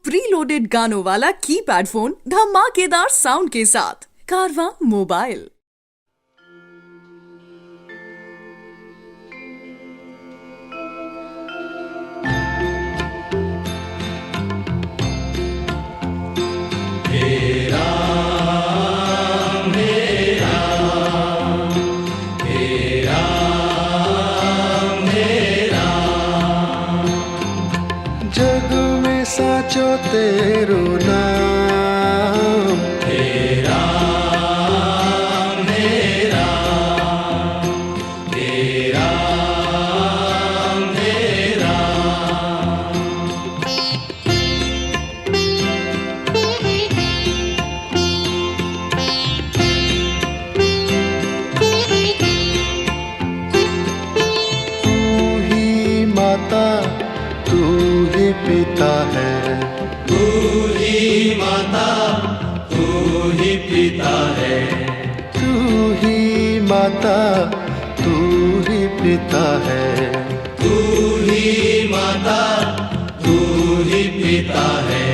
Pre loaded गानों वाला keypad phone धमाकेदार साउंड के साथ कारवां मोबाइल। जग में साचो तेरो नाम, हे राम, हे राम, हे राम, हे राम। तू ही माता, तू ही पिता है, तू ही माता, तू ही पिता है, तू ही माता, तू ही पिता है, तू ही माता, तू ही पिता है,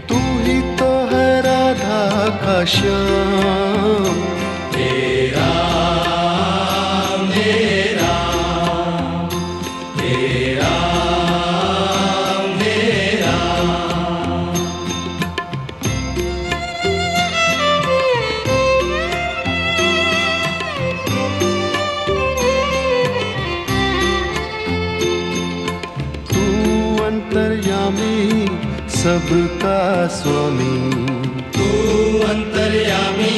तू ही तो है राधा का श्याम। हे राम, हे राम, हे राम, हे राम। तू अंतर्यामी सबका स्वामी, तू अंतर्यामी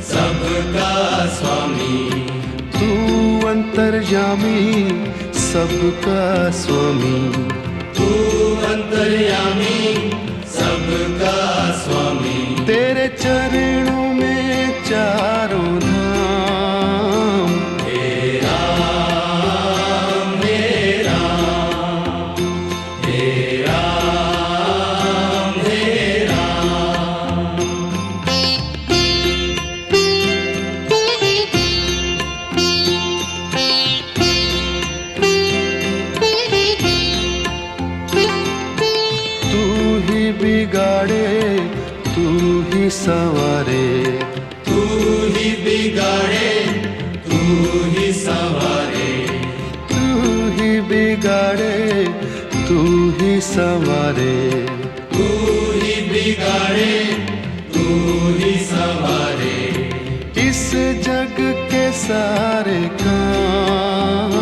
सबका स्वामी, तू अंतर्यामी सबका स्वामी, तू अंतर्यामी सबका स्वामी। तेरे चरणों में चारों धाम। हे राम, हे राम, हे राम, हे राम। तू ही बिगाड़े, तू ही संवारे, तू ही बिगाड़े, तू ही संवारे, तू ही बिगाड़े, तू ही संवारे। तू ही बिगाड़े, तू ही संवारे। इस जग के सारे काम।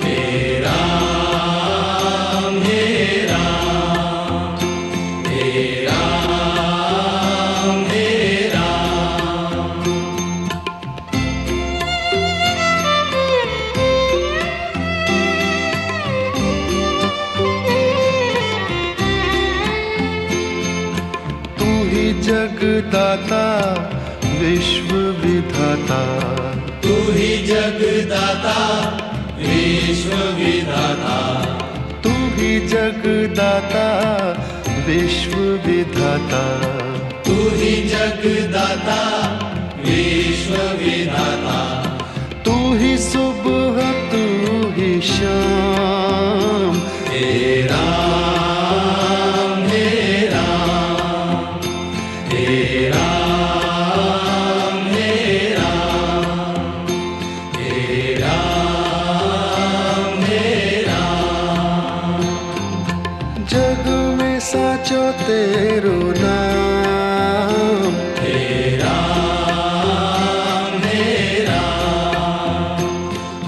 हे राम, हे राम, हे राम, हे राम। तू ही जगदाता विश्व विधाता, तू ही जगदाता विश्व विधाता, तू ही जगदाता विश्व विधाता। तू ही जगदाता विश्व विधाता। तू ही सुबह, तू ही शाम। हे राम, हे राम, हे राम, हे राम, हे राम, हे राम। जग में साचो तेरो नाम, हे राम, हे राम,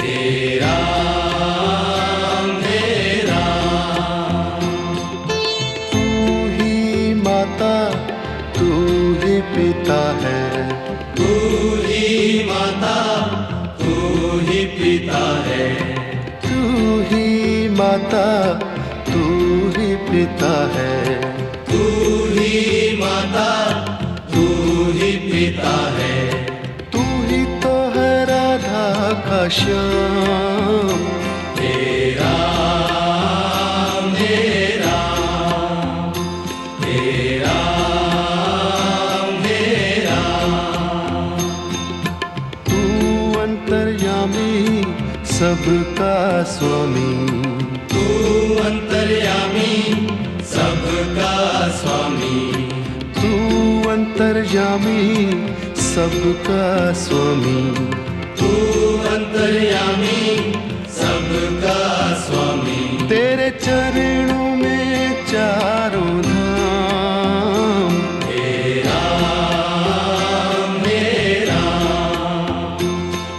हे राम, हे राम। तू ही माता, तू ही पिता है, तू ही माता, तू ही पिता है, तू ही माता, तू ही पिता है, तू ही माता, तू ही पिता है, तू ही तो है राधा का श्याम। हे राम, हे राम, हे राम, हे राम। तू अंतर्यामी सबका स्वामी, तू अंतर्यामी सबका स्वामी तू अंतर्यामी सबका स्वामी तू अंतर्यामी सबका स्वामी तेरे चरणों में चारों धाम हे राम हे राम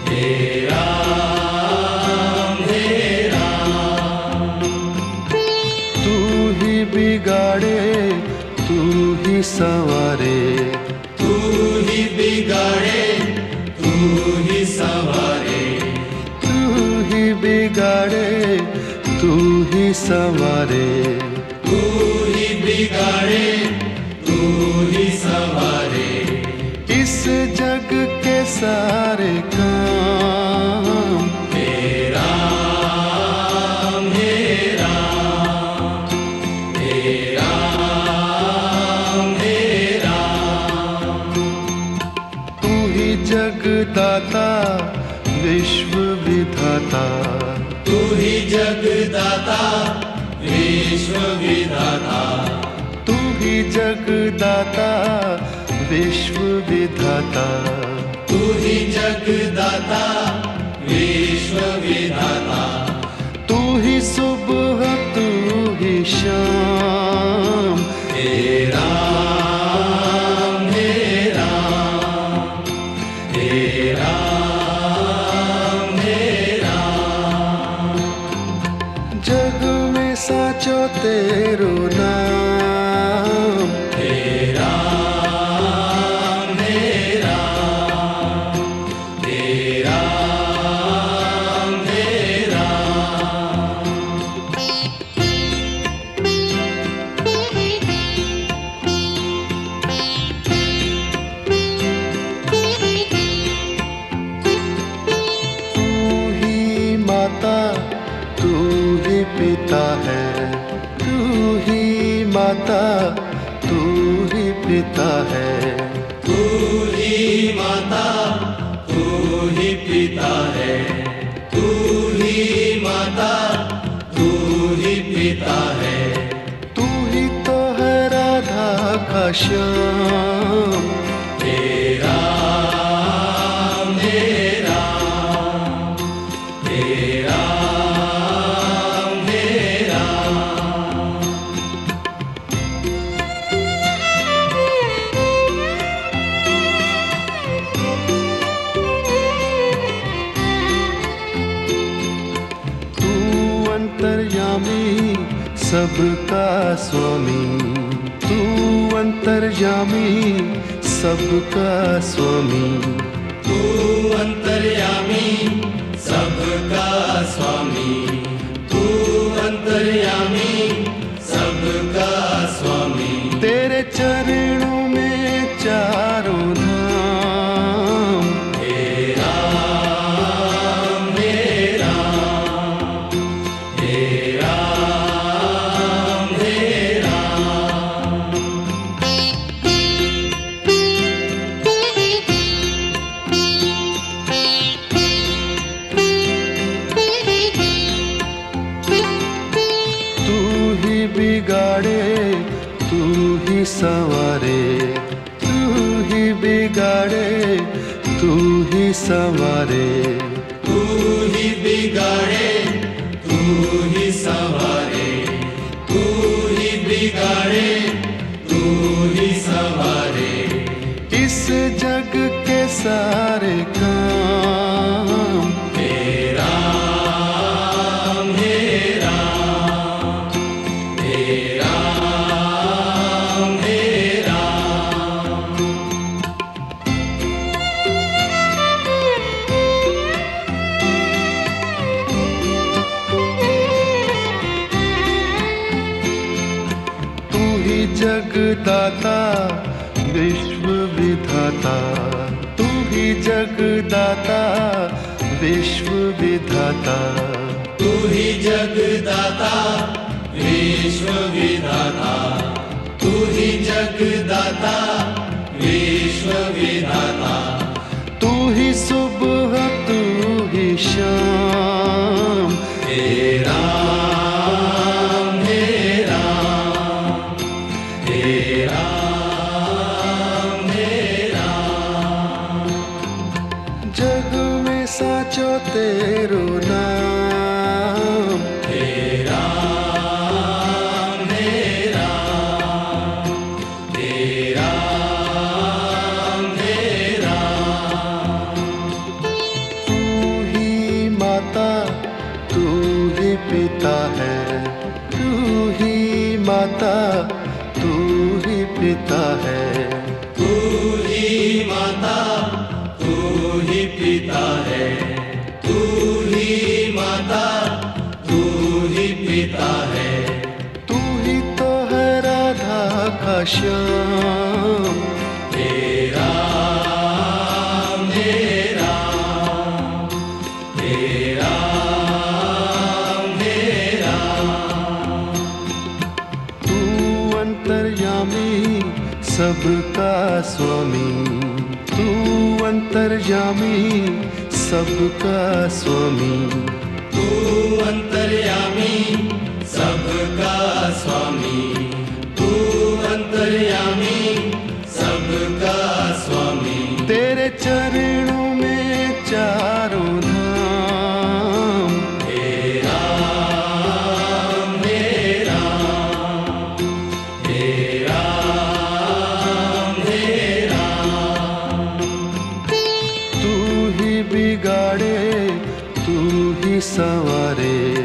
हे राम हे राम तू ही बिगाड़े तू ही संवारे तू ही बिगाड़े तू ही संवारे तू ही बिगाड़े तू ही संवारे तू ही बिगाड़े तू ही संवारे इस जग के सारे काम हे राम हे राम हे राम हे राम तू ही जगदाता विश्व विधाता तू ही जगदाता विश्व विधाता तू ही जगदाता विश्व विधाता तू ही जगदाता विश्व विधाता तू ही सुबह तू ही शाम हे राम हे राम हे राम हे राम जग में साचो तेरो नाम हे राम हे राम हे राम हे राम तू ही माता तू ही पिता है तू ही माता तू ही पिता है तू ही माता तू ही पिता है तू ही माता तू ही पिता है तू ही तो है राधा का श्याम हे राम हे राम हे राम हे राम तू अंतर्यामी सबका स्वामी तू अंतर्यामी सबका स्वामी तू अंतर्यामी सबका स्वामी तू अंतर्यामी सबका स्वामी तेरे चरणों में चारों धाम हे राम हे राम हे राम हे राम तू ही बिगाड़े तू ही संवारे तू ही बिगाड़े तू ही संवारे तू ही बिगाड़े तू ही संवारे तू ही बिगाड़े तू ही संवारे इस जग के सारे काम हे राम हे राम हे राम हे राम तू ही जगदाता विश्व विधाता तू ही जगदाता विश्व विधाता तू ही जगदाता विश्व विधाता तू ही जगदाता विश्व विधाता तू ही सुबह तू ही शाम हे राम हे राम जग में साचो तेरो नाम। तू ही माता, तू ही पिता है। तू ही माता, तू ही पिता है। तू ही माता, तू ही पिता है। तू ही माता, तू ही पिता है। तू ही तो है राधा का श्याम। तेरा मेरा, तेरा मेरा। तू अंतर्यामी, सबका स्वामी। तू अंतर्यामी, सबका स्वामी। तू अंतर्यामी, सबका स्वामी। तू अंतर्यामी, सबका स्वामी। तेरे चरणों में चारों धाम। तेरा मेरा, तेरा मेरा। तू ही बिगाड़े, तू ही संवारे।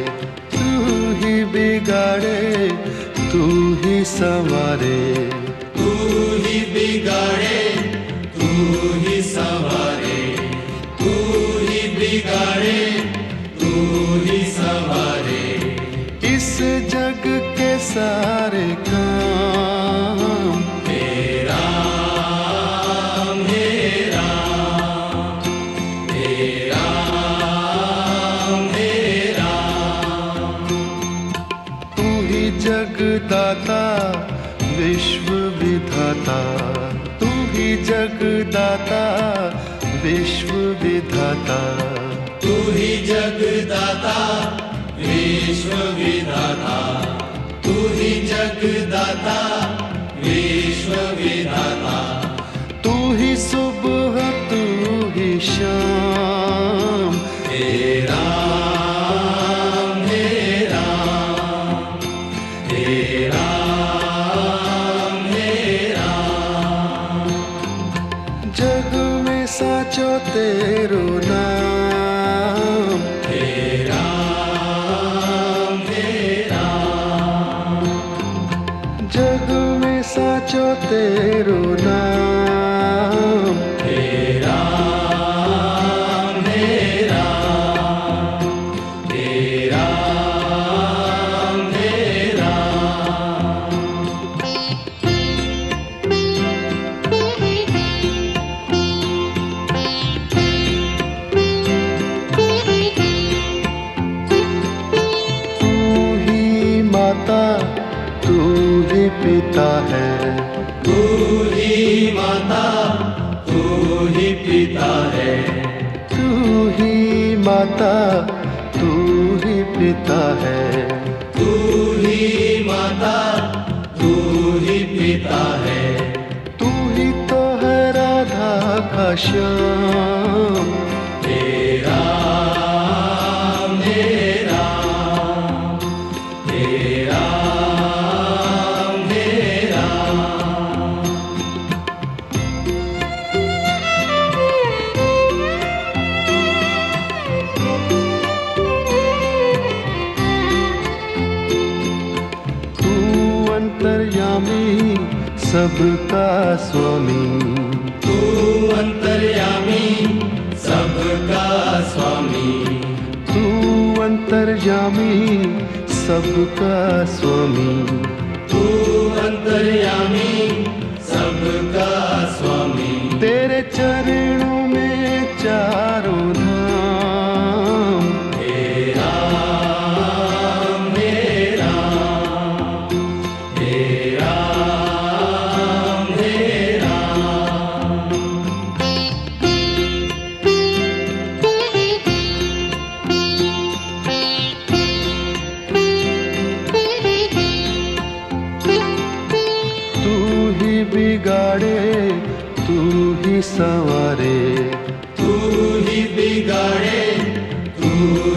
तू ही बिगाड़े, तू ही संवारे। तू ही बिगाड़े, तू ही संवारे। तू ही बिगाड़े, तू ही संवारे। इस जग के सारे काम। तेरा मेरा, तेरा मेरा। तू ही जगदाता, विश्व विधाता। तू ही जगदाता, विश्व विधाता। तू ही जगदाता, विश्व विधाता। तू ही जगदाता, विश्व विधाता। तू ही सुबह, तू ही शाम। तेरा मेरा, तेरा मेरा। जग में साचो तेरो नाम। तेरा मेरा, जग में साचो तेरो नाम। तेरा मेरा, तेरा मेरा। तू ही माता, तू ही पिता है। तू ही माता, तू ही पिता है। तू ही माता, तू ही पिता है। तू ही माता, तू ही पिता है। तू ही तो है राधा का श्याम। तेरा मेरा, तेरा मेरा। तू अंतर्यामी, सबका स्वामी। तू अंतर्यामी, सबका स्वामी। तू अंतर्यामी, सबका स्वामी। तू अंतर्यामी, सबका स्वामी। तेरे चरणों में चारों धाम। तेरा मेरा, तेरा मेरा। ही बिगाड़े तू ही संवारे, तू ही बिगाड़े तू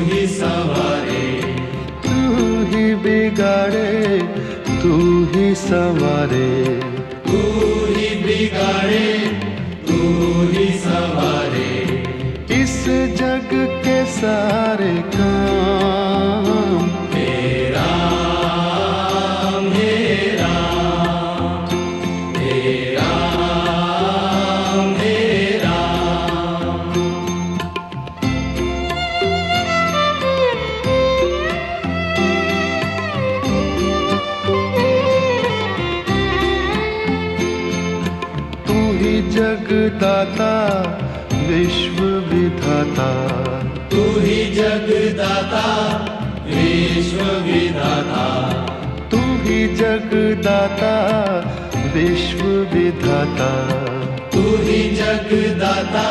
ही संवारे, तू ही बिगाड़े तू ही संवारे, तू ही बिगाड़े तू ही संवारे। इस जग के सारे काम हे राम हे राम हे राम हे राम। तू ही जगदाता विश्व विधाता, तू ही जगदाता विश्व विधाता, तू ही जगदाता विश्व विधाता, तू ही जगदाता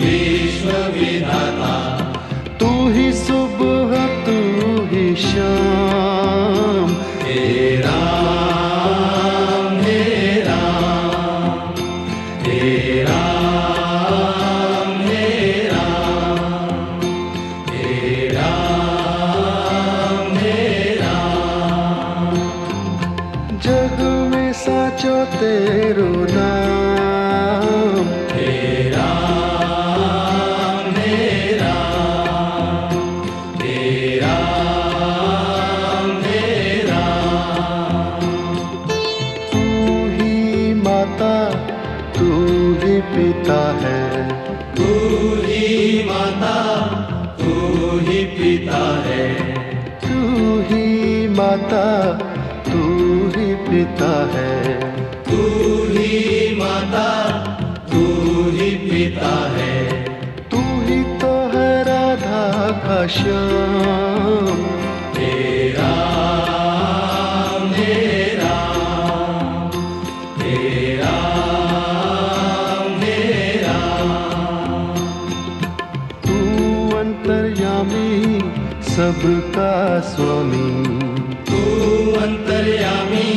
विश्व विधाता। तू ही सुबह तू ही शाम, हे राम हे राम हे राम हे राम हे राम हे राम। जग में साचो तेरो नाम, हे राम हे राम हे राम हे राम। तू ही माता तू ही पिता है, तू ही माता तू ही पिता है, तू ही माता तू ही पिता है, तू ही माता तू ही पिता है। तू ही तो है राधा का श्याम, हे राम हे राम हे राम हे राम। तू अंतर्यामी सबका स्वामी, तू अंतर्यामी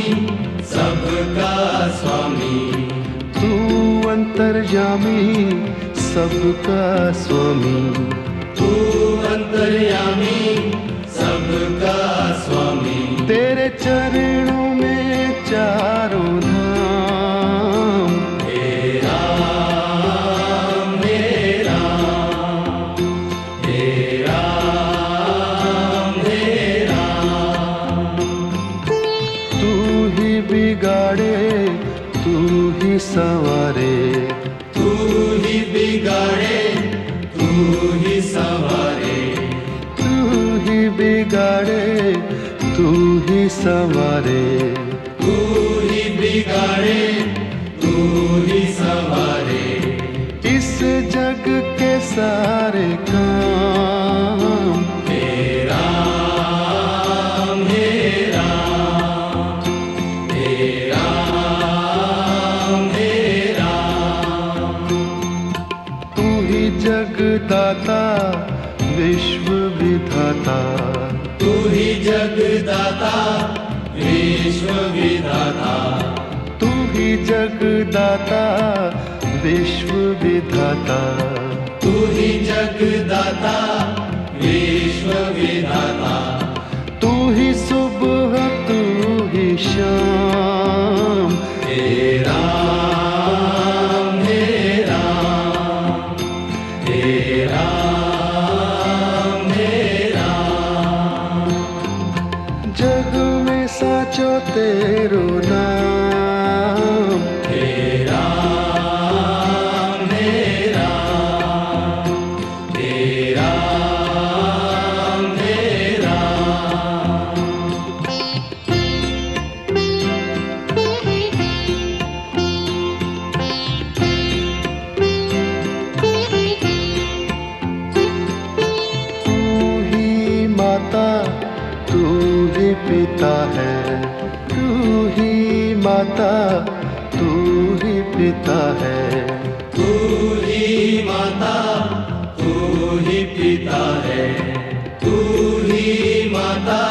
सबका स्वामी, तू अंतर्यामी सबका स्वामी, तू अंतर्यामी सबका स्वामी। तेरे चरणों में चारों धाम, हे राम हे राम हे राम हे राम। तू ही बिगाड़े तू ही संवारे, तू ही बिगाड़े तू ही संवारे, तू ही बिगाड़े तू ही संवारे, तू ही बिगाड़े तू ही संवारे। इस जग के सारे काम हे राम हे राम हे राम हे राम। तू ही जगदाता विश्व विधाता, तू ही जगदाता विश्व विधाता, तू ही जगदाता विश्व विधाता, तू ही जगदाता विश्व विधाता। तू ही सुबह तू ही शाम, हे राम हे राम हे राम हे राम। जग में साचो तेरो नाम, हे राम हे राम हे राम हे राम। तू ही माता तू ही पिता है, तू ही माता तू ही पिता है, तू ही माता तू ही पिता है, तू ही माता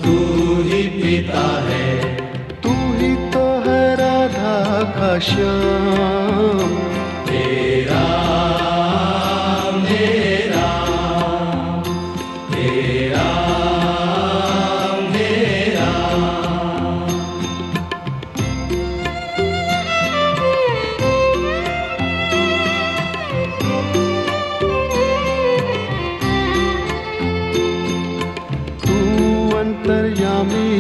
तू ही पिता है। तू ही तो है का श्याम। हे राम हे राम हे राम हे राम। तू अंतर्यामी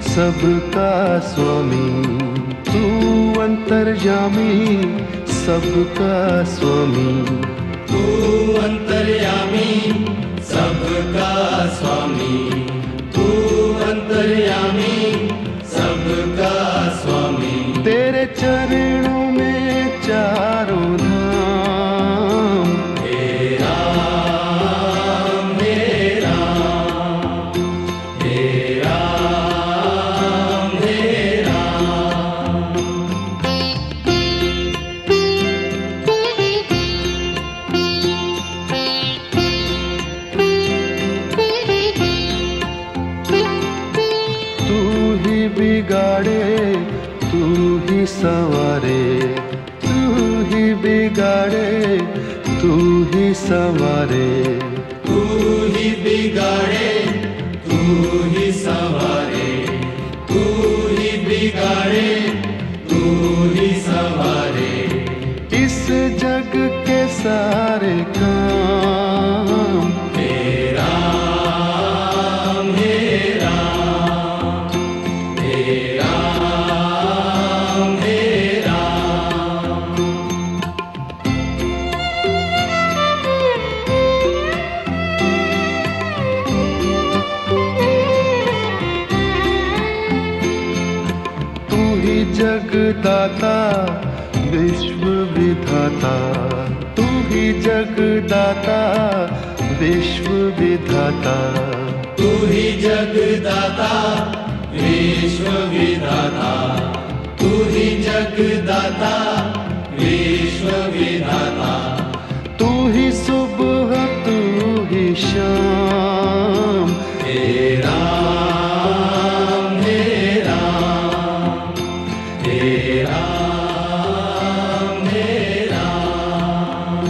सबका स्वामी, तू अंतर्यामी सबका स्वामी। तू अंतर्यामी सबका स्वामी, तू अंतर्यामी सबका स्वामी। तेरे चरणों में चारों धाम। हे राम हे राम हे राम हे राम। तू ही बिगाड़े तू ही संवारे, तू ही बिगाड़े तू ही संवारे। तू ही बिगाड़े तू ही संवारे, तू ही बिगाड़े तू ही संवारे। इस जग के सारे काम। हे राम हे राम हे राम हे राम। तू ही जगदाता विश्व विधाता, तू ही जगदाता विश्व विधाता। तू ही जगदाता विश्व विधाता, तू ही जगदाता विश्व विधाता। तू ही सुबह तू ही शाम। हे राम हे राम हे राम हे राम।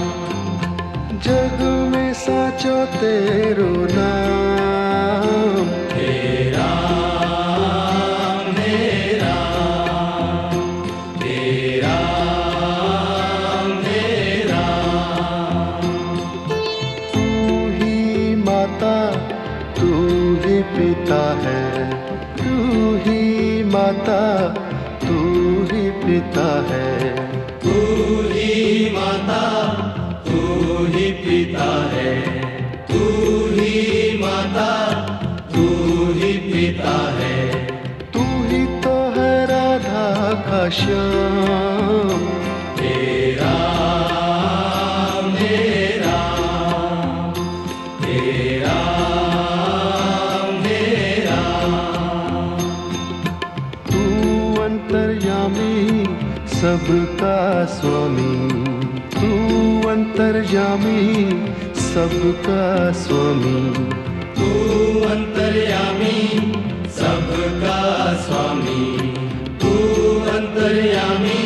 जग में साचो तेरो नाम। हे राम हे राम हे राम हे राम। तू ही माता तू ही पिता है, तू ही माता तू ही पिता है। तू ही माता तू ही पिता है, तू ही माता तू ही पिता है। तू ही तो है राधा का श्याम। हे राम हे राम हे राम हे राम। तू अंतर्यामी सबका स्वामी, तू अंतर्यामी सबका स्वामी। तू अंतर्यामी सबका स्वामी, तू अंतर्यामी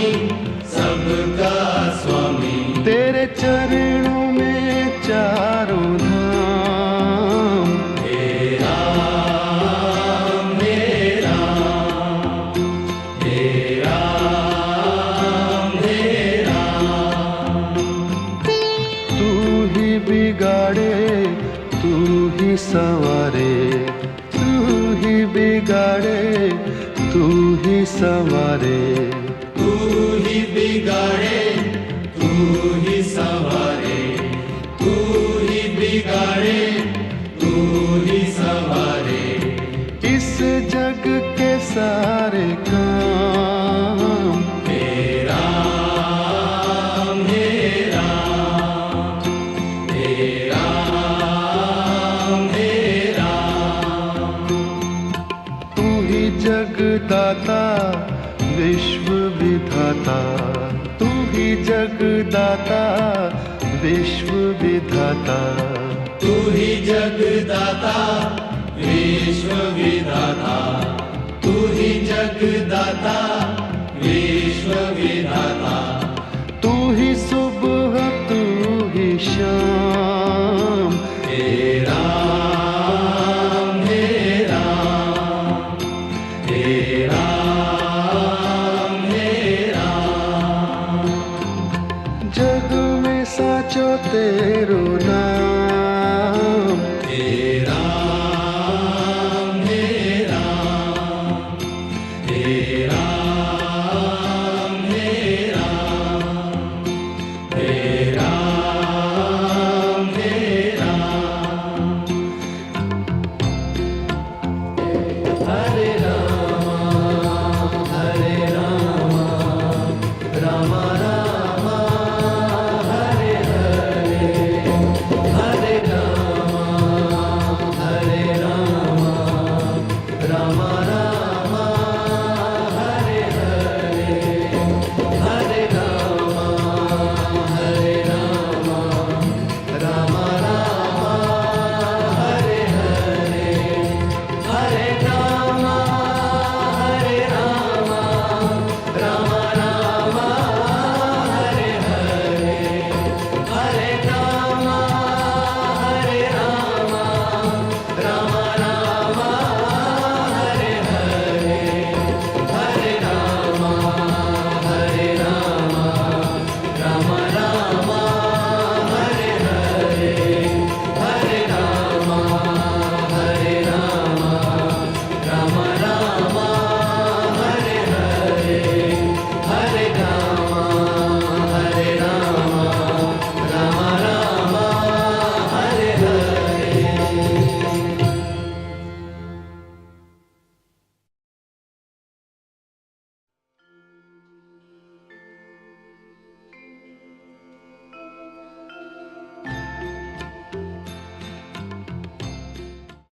सबका स्वामी। तेरे चरणों में चारों धाम। हे राम हे राम हे राम हे राम। तू ही बिगाड़े तू ही संवारे, तू ही बिगाड़े तू ही संवारे। तू ही बिगाड़े तू ही संवारे, तू ही बिगाड़े तू ही संवारे। इस जग के सारे काम। हे राम हे राम हे राम हे राम। तू ही जगदाता विश्व विधाता, तू ही जगदाता विश्व विधाता। तू ही जगदाता विश्व विधाता, तू ही जगदाता विश्व विधाता तू ही सुबह तू ही शाम हे राम हे राम हे राम हे राम जग में साचो तेरा